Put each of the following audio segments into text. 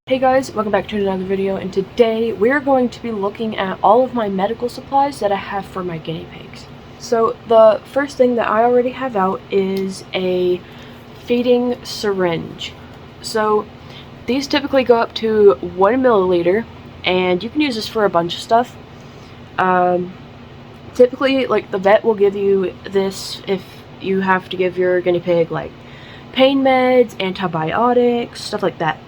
Hey guys, welcome back to another video, and today we're going to be looking at all of my medical supplies that I have for my guinea pigs. So the first thing that I already have out is a feeding syringe. So these typically go up to 1 milliliter, and you can use this for a bunch of stuff. Typically, like, the vet will give you this if you have to give your guinea pig like pain meds, antibiotics, stuff like that.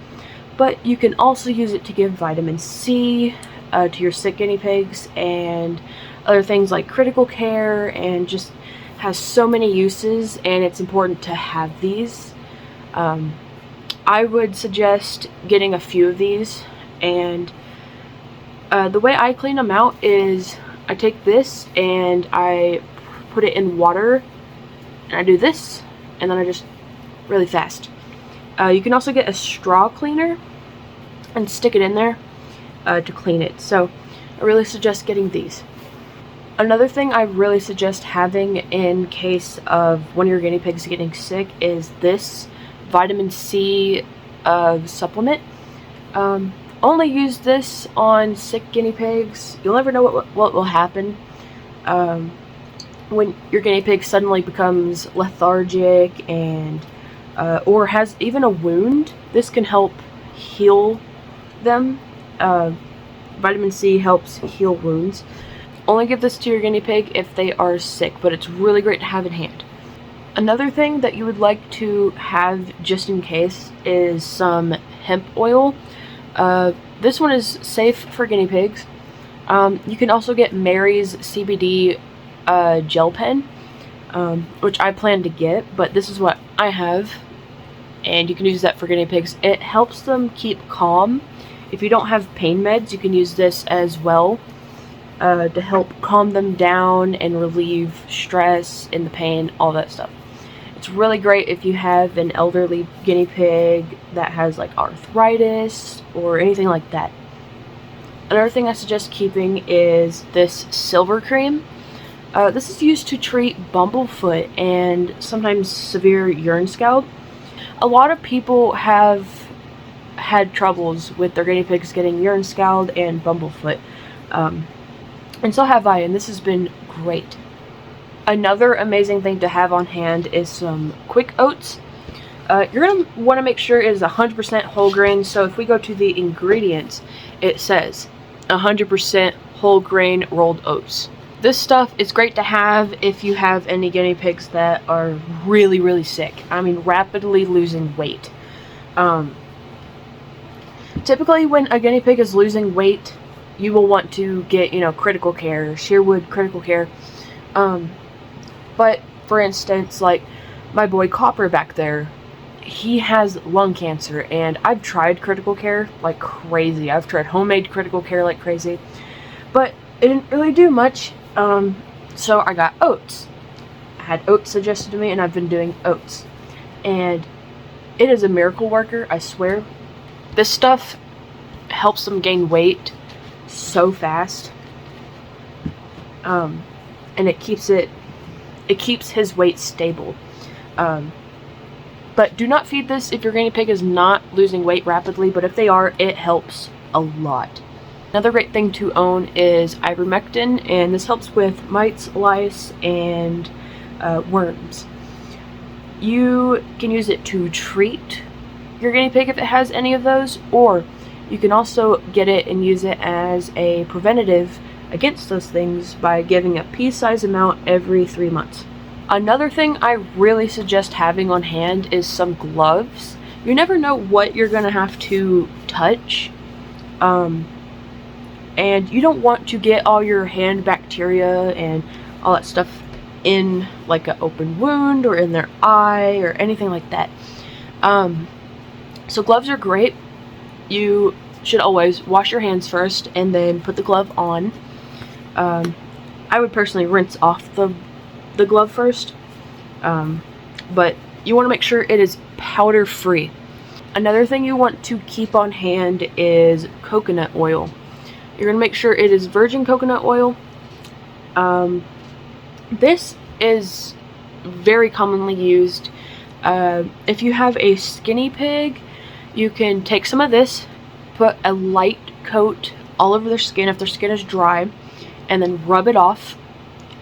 But you can also use it to give vitamin C to your sick guinea pigs and other things like critical care, and just has so many uses, and it's important to have these. I would suggest getting a few of these, and the way I clean them out is I take this and I put it in water, and I do this, and then I just really fast. You can also get a straw cleaner and stick it in there to clean it. So I really suggest getting these. Another thing I really suggest having in case of one of your guinea pigs getting sick is this vitamin C supplement. Only use this on sick guinea pigs. You'll never know what will happen when your guinea pig suddenly becomes lethargic and or has even a wound. This can help heal them. Vitamin C helps heal wounds. Only give this to your guinea pig if they are sick, but it's really great to have in hand. Another thing that you would like to have just in case is some hemp oil. This one is safe for guinea pigs. You can also get Mary's CBD gel pen, which I plan to get, but this is what I have, and you can use that for guinea pigs. It helps them keep calm. If you don't have pain meds, you can use this as well to help calm them down and relieve stress and the pain, all that stuff. It's really great if you have an elderly guinea pig that has like arthritis or anything like that. Another thing I suggest keeping is this silver cream. This is used to treat bumblefoot and sometimes severe urine scald. A lot of people have had troubles with their guinea pigs getting urine scald and bumblefoot, and so have I, and this has been great. Another amazing thing to have on hand is some quick oats. You're going to want to make sure it is 100% whole grain, so if we go to the ingredients, it says 100% whole grain rolled oats. This stuff is great to have if you have any guinea pigs that are really sick. I mean, rapidly losing weight. Typically when a guinea pig is losing weight, you will want to get, critical care, Sherwood critical care. But for instance, like my boy Copper back there, he has lung cancer, and I've tried critical care like crazy. I've tried homemade critical care like crazy, but it didn't really do much. So I got oats. I had oats suggested to me, and I've been doing oats, and it is a miracle worker, I swear. This stuff helps them gain weight so fast, and it keeps his weight stable. But do not feed this if your guinea pig is not losing weight rapidly, but if they are, it helps a lot. Another great thing to own is Ivermectin, and this helps with mites, lice, and worms. You can use it to treat your guinea pig if it has any of those, or you can also get it and use it as a preventative against those things by giving a pea-sized amount every 3 months. Another thing I really suggest having on hand is some gloves. You never know what you're going to have to touch. And you don't want to get all your hand bacteria and all that stuff in like an open wound or in their eye or anything like that. So gloves are great. You should always wash your hands first and then put the glove on. I would personally rinse off the glove first, but you want to make sure it is powder free. Another thing you want to keep on hand is coconut oil. You're going to make sure it is virgin coconut oil. This is very commonly used. If you have a skinny pig, you can take some of this put a light coat all over their skin if their skin is dry, and then rub it off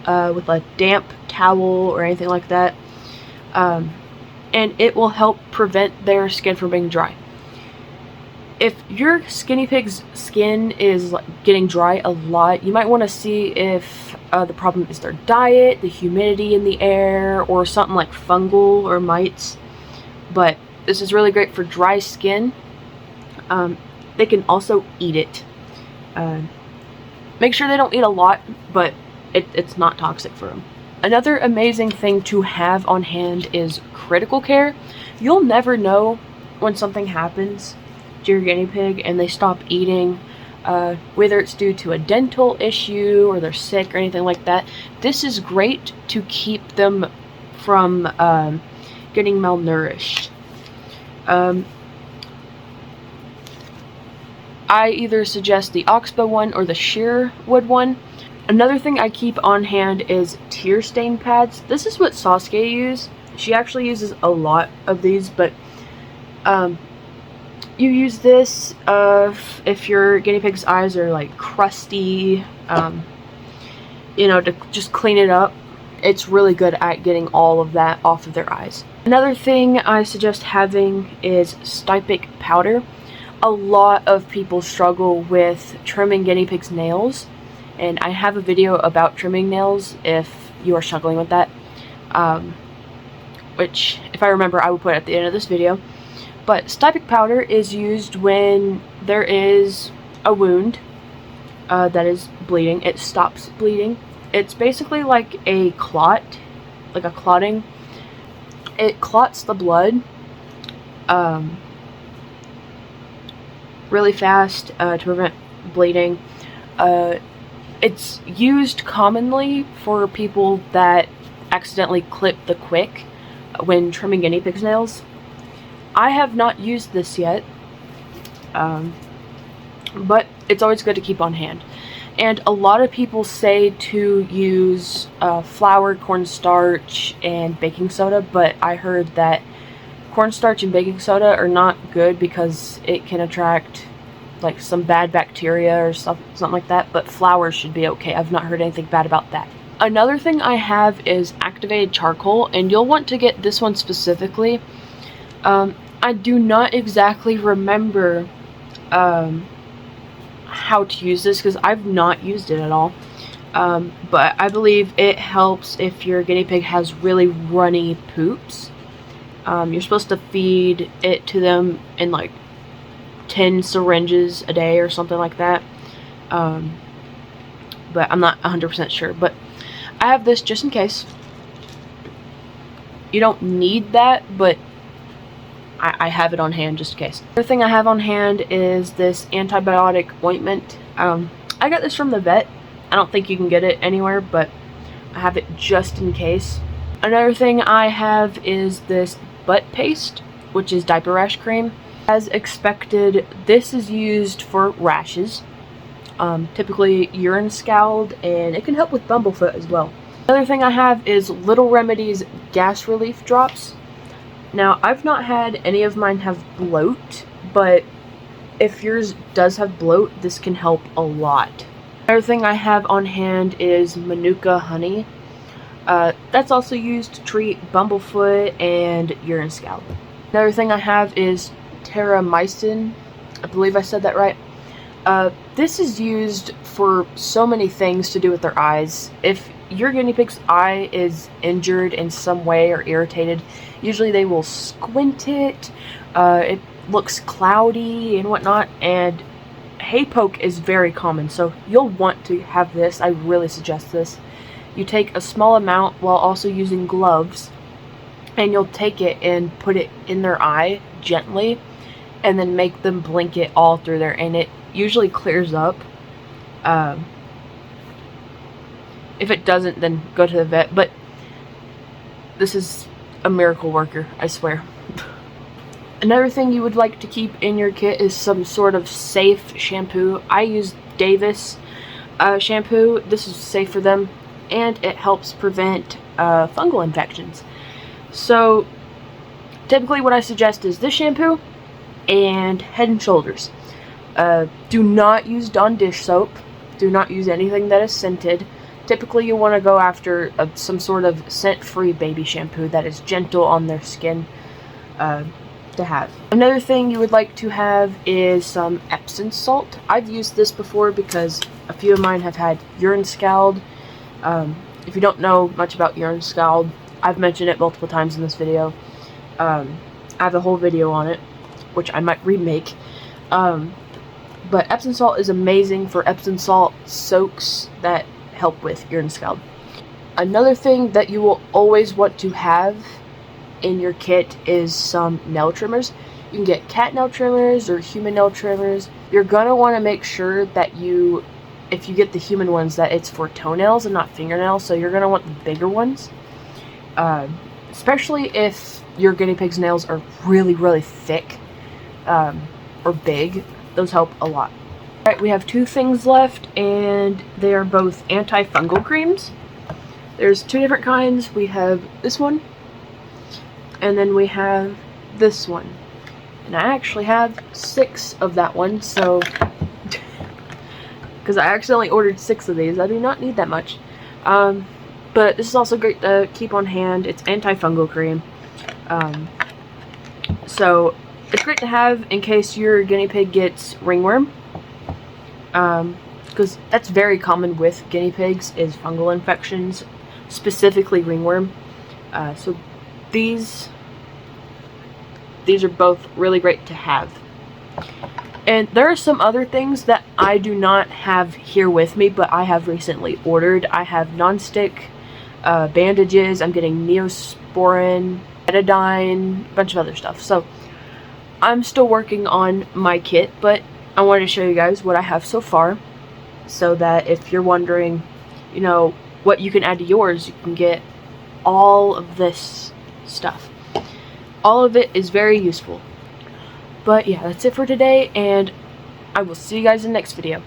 with a damp towel or anything like that, and it will help prevent their skin from being dry. If your guinea pig's skin is getting dry a lot, you might want to see if the problem is their diet, the humidity in the air, or something like fungal or mites. But this is really great for dry skin. They can also eat it. Make sure they don't eat a lot, but it's not toxic for them. Another amazing thing to have on hand is critical care. You'll never know when something happens to your guinea pig and they stop eating, whether it's due to a dental issue or they're sick or anything like that. This is great to keep them from getting malnourished. I either suggest the Oxbow one or the Sherwood one. Another thing I keep on hand is tear stain pads. This is what Saskia uses. She actually uses a lot of these, but you use this if your guinea pig's eyes are like crusty, you know, to just clean it up. It's really good at getting all of that off of their eyes. Another thing I suggest having is Styptic Powder. A lot of people struggle with trimming guinea pig's nails, and I have a video about trimming nails if you are struggling with that, which, if I remember, I will put at the end of this video. But Styptic Powder is used when there is a wound that is bleeding. It stops bleeding. It's basically like a clot, like a clotting. It clots the blood really fast to prevent bleeding. It's used commonly for people that accidentally clip the quick when trimming guinea pig's nails. I have not used this yet, but it's always good to keep on hand. And a lot of people say to use flour, cornstarch, and baking soda, but I heard that cornstarch and baking soda are not good because it can attract like some bad bacteria or something like that, but flour should be okay. I've not heard anything bad about that. Another thing I have is activated charcoal, and you'll want to get this one specifically. I do not exactly remember how to use this because I've not used it at all, but I believe it helps if your guinea pig has really runny poops. You're supposed to feed it to them in like 10 syringes a day or something like that, but I'm not 100% sure. But I have this just in case. You don't need that, but I have it on hand just in case. The other thing I have on hand is this antibiotic ointment. I got this from the vet. I don't think you can get it anywhere, but I have it just in case. Another thing I have is this butt paste, which is diaper rash cream. As expected, this is used for rashes, typically urine scald, and it can help with bumblefoot as well. Another thing I have is Little Remedies gas relief drops. Now, I've not had any of mine have bloat, but if yours does have bloat, this can help a lot. Another thing I have on hand is Manuka honey. That's also used to treat bumblefoot and urine scald. Another thing I have is terramycin. I believe I said that right. This is used for so many things to do with their eyes. If your guinea pig's eye is injured in some way or irritated, usually they will squint it. It looks cloudy and whatnot, and hay poke is very common, so you'll want to have this. I really suggest this. You take a small amount while also using gloves, and you'll take it and put it in their eye gently, and then make them blink it all through there, and it usually clears up. If it doesn't, then go to the vet, but this is a miracle worker, I swear. Another thing you would like to keep in your kit is some sort of safe shampoo. I use Davis shampoo. This is safe for them, and it helps prevent fungal infections. So typically what I suggest is this shampoo and Head and Shoulders. Do not use Dawn dish soap. Do not use anything that is scented. Typically, you want to go after some sort of scent-free baby shampoo that is gentle on their skin to have. Another thing you would like to have is some Epsom salt. I've used this before because a few of mine have had urine scald. If you don't know much about urine scald, I've mentioned it multiple times in this video. I have a whole video on it, which I might remake. But Epsom salt is amazing for Epsom salt soaks that help with urine scald. Another thing that you will always want to have in your kit is some nail trimmers. You can get cat nail trimmers or human nail trimmers. You're gonna want to make sure that if you get the human ones, that it's for toenails and not fingernails, so you're gonna want the bigger ones. Especially if your guinea pig's nails are really, really thick or big. Those help a lot. Alright, we have 2 things left, and they are both antifungal creams. There's 2 different kinds. We have this one, and then we have this one. And I actually have 6 of that one, so because I accidentally ordered 6 of these. I do not need that much. But this is also great to keep on hand. It's antifungal cream. So it's great to have in case your guinea pig gets ringworm. Because that's very common with guinea pigs, is fungal infections, specifically ringworm. So these are both really great to have. And there are some other things that I do not have here with me, but I have recently ordered. I have non-stick bandages. I'm getting Neosporin, betadine, a bunch of other stuff. So I'm still working on my kit, but I wanted to show you guys what I have so far, so that if you're wondering, you know, what you can add to yours, you can get all of this stuff. All of it is very useful. But yeah, that's it for today, and I will see you guys in the next video.